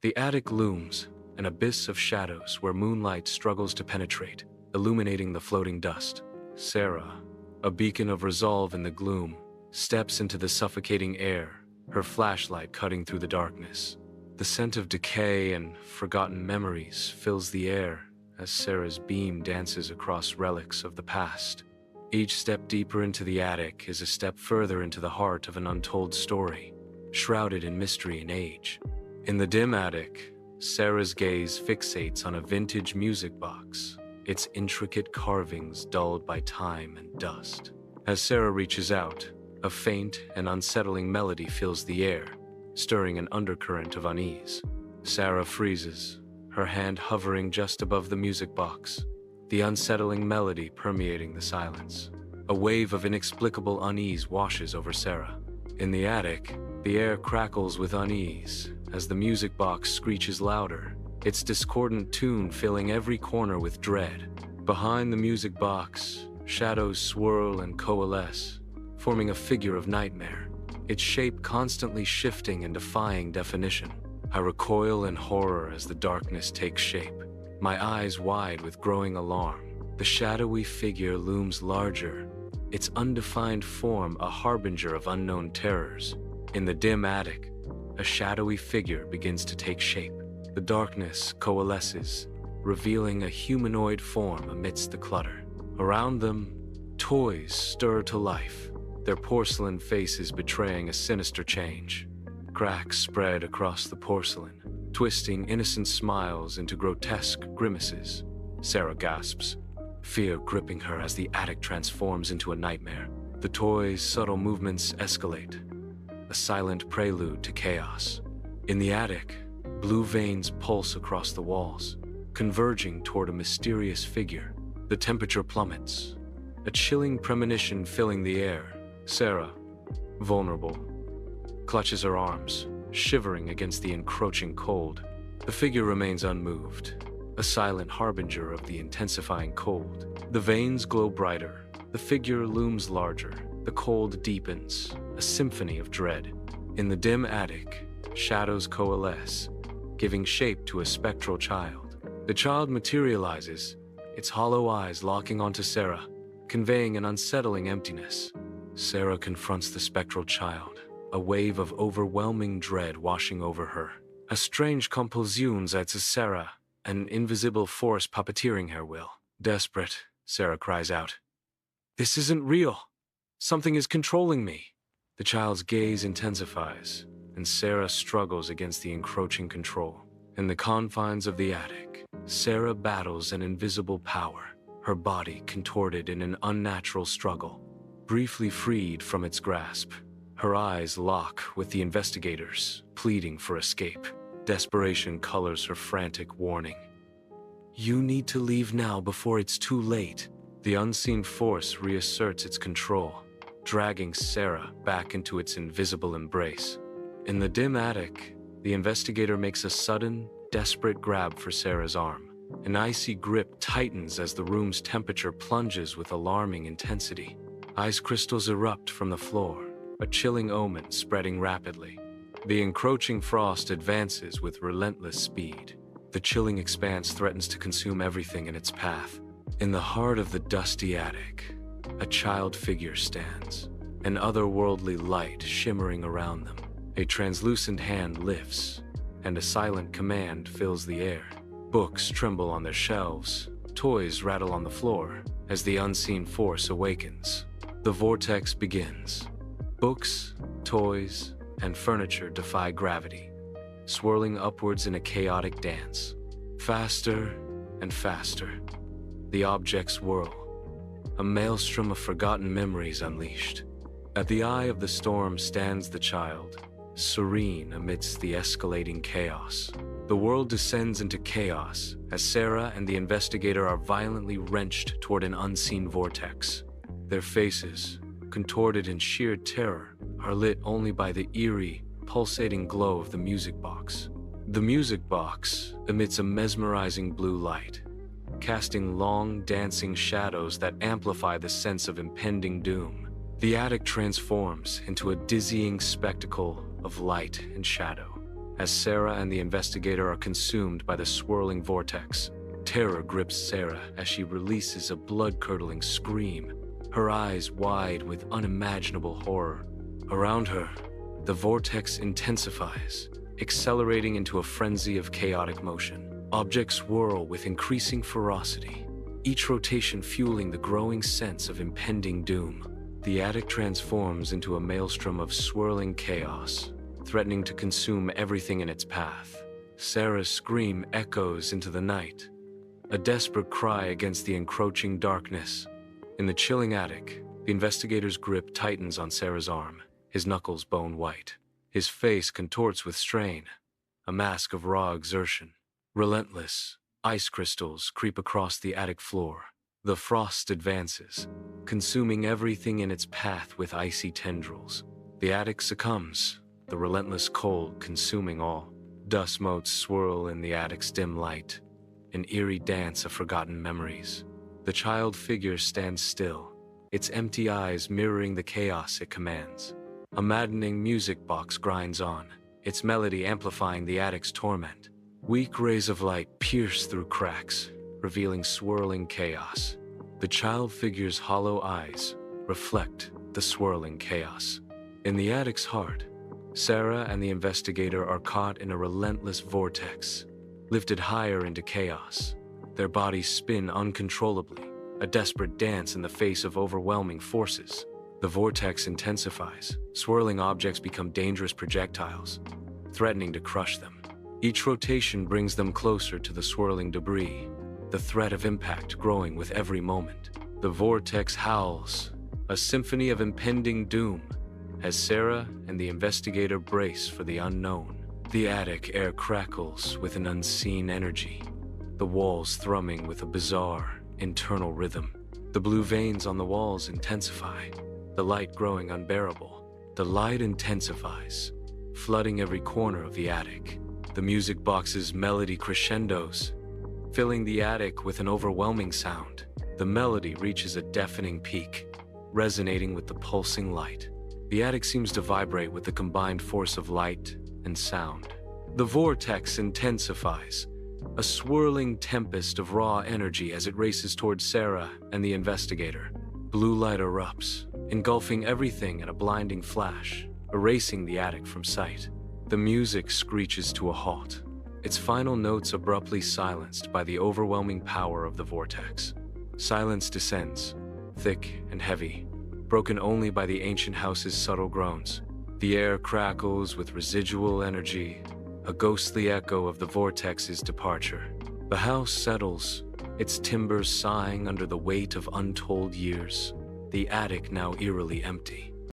The attic looms, an abyss of shadows where moonlight struggles to penetrate, illuminating the floating dust. Sarah, a beacon of resolve in the gloom, steps into the suffocating air, her flashlight cutting through the darkness. The scent of decay and forgotten memories fills the air as Sarah's beam dances across relics of the past. Each step deeper into the attic is a step further into the heart of an untold story, shrouded in mystery and age. In the dim attic, Sarah's gaze fixates on a vintage music box, its intricate carvings dulled by time and dust. As Sarah reaches out, a faint and unsettling melody fills the air, stirring an undercurrent of unease. Sarah freezes, her hand hovering just above the music box, the unsettling melody permeating the silence. A wave of inexplicable unease washes over Sarah. In the attic, the air crackles with unease as the music box screeches louder, its discordant tune filling every corner with dread. Behind the music box, shadows swirl and coalesce, forming a figure of nightmare, its shape constantly shifting and defying definition. I recoil in horror as the darkness takes shape, my eyes wide with growing alarm. The shadowy figure looms larger, its undefined form a harbinger of unknown terrors. In the dim attic, a shadowy figure begins to take shape. The darkness coalesces, revealing a humanoid form amidst the clutter. Around them, toys stir to life, their porcelain faces betraying a sinister change. Cracks spread across the porcelain, twisting innocent smiles into grotesque grimaces. Sarah gasps, fear gripping her as the attic transforms into a nightmare. The toys' subtle movements escalate, a silent prelude to chaos. In the attic, blue veins pulse across the walls, converging toward a mysterious figure. The temperature plummets, a chilling premonition filling the air. Sarah, vulnerable, clutches her arms, shivering against the encroaching cold. The figure remains unmoved, a silent harbinger of the intensifying cold. The veins glow brighter, the figure looms larger, the cold deepens, a symphony of dread. In the dim attic, shadows coalesce, giving shape to a spectral child. The child materializes, its hollow eyes locking onto Sarah, conveying an unsettling emptiness. Sarah confronts the spectral child, a wave of overwhelming dread washing over her. A strange compulsion seizes Sarah, an invisible force puppeteering her will. Desperate, Sarah cries out, "This isn't real! Something is controlling me!" The child's gaze intensifies, and Sarah struggles against the encroaching control. In the confines of the attic, Sarah battles an invisible power, her body contorted in an unnatural struggle. Briefly freed from its grasp, her eyes lock with the investigators, pleading for escape. Desperation colors her frantic warning. "You need to leave now before it's too late." The unseen force reasserts its control, dragging Sarah back into its invisible embrace. In the dim attic, the investigator makes a sudden, desperate grab for Sarah's arm. An icy grip tightens as the room's temperature plunges with alarming intensity. Ice crystals erupt from the floor, a chilling omen spreading rapidly. The encroaching frost advances with relentless speed. The chilling expanse threatens to consume everything in its path. In the heart of the dusty attic, a child figure stands, an otherworldly light shimmering around them. A translucent hand lifts, and a silent command fills the air. Books tremble on their shelves, toys rattle on the floor as the unseen force awakens. The vortex begins. Books, toys, and furniture defy gravity, swirling upwards in a chaotic dance. Faster and faster, the objects whirl, a maelstrom of forgotten memories unleashed. At the eye of the storm stands the child, serene amidst the escalating chaos. The world descends into chaos as Sarah and the investigator are violently wrenched toward an unseen vortex. Their faces, contorted in sheer terror, are lit only by the eerie, pulsating glow of the music box. The music box emits a mesmerizing blue light, casting long, dancing shadows that amplify the sense of impending doom. The attic transforms into a dizzying spectacle of light and shadow. as Sarah and the investigator are consumed by the swirling vortex. Terror grips Sarah as she releases a blood-curdling scream, her eyes wide with unimaginable horror. Around her, the vortex intensifies, accelerating into a frenzy of chaotic motion. Objects whirl with increasing ferocity, each rotation fueling the growing sense of impending doom. The attic transforms into a maelstrom of swirling chaos, threatening to consume everything in its path. Sarah's scream echoes into the night, a desperate cry against the encroaching darkness. In the chilling attic, the investigator's grip tightens on Sarah's arm, his knuckles bone white. His face contorts with strain, a mask of raw exertion. Relentless, ice crystals creep across the attic floor. The frost advances, consuming everything in its path with icy tendrils. The attic succumbs, the relentless cold consuming all. Dust motes swirl in the attic's dim light, an eerie dance of forgotten memories. The child figure stands still, its empty eyes mirroring the chaos it commands. A maddening music box grinds on, its melody amplifying the attic's torment. Weak rays of light pierce through cracks, revealing swirling chaos. The child figure's hollow eyes reflect the swirling chaos. In the attic's heart, Sarah and the investigator are caught in a relentless vortex, lifted higher into chaos. Their bodies spin uncontrollably, a desperate dance in the face of overwhelming forces. The vortex intensifies, swirling objects become dangerous projectiles, threatening to crush them. Each rotation brings them closer to the swirling debris, the threat of impact growing with every moment. The vortex howls, a symphony of impending doom, as Sarah and the investigator brace for the unknown. The attic air crackles with an unseen energy, the walls thrumming with a bizarre, internal rhythm. The blue veins on the walls intensify, the light growing unbearable. The light intensifies, flooding every corner of the attic. The music box's melody crescendos, filling the attic with an overwhelming sound. The melody reaches a deafening peak, resonating with the pulsing light. The attic seems to vibrate with the combined force of light and sound. The vortex intensifies, a swirling tempest of raw energy as it races towards Sarah and the investigator. Blue light erupts, engulfing everything in a blinding flash, erasing the attic from sight. The music screeches to a halt, its final notes abruptly silenced by the overwhelming power of the vortex. Silence descends, thick and heavy, broken only by the ancient house's subtle groans. The air crackles with residual energy, a ghostly echo of the vortex's departure. The house settles, its timbers sighing under the weight of untold years, the attic now eerily empty.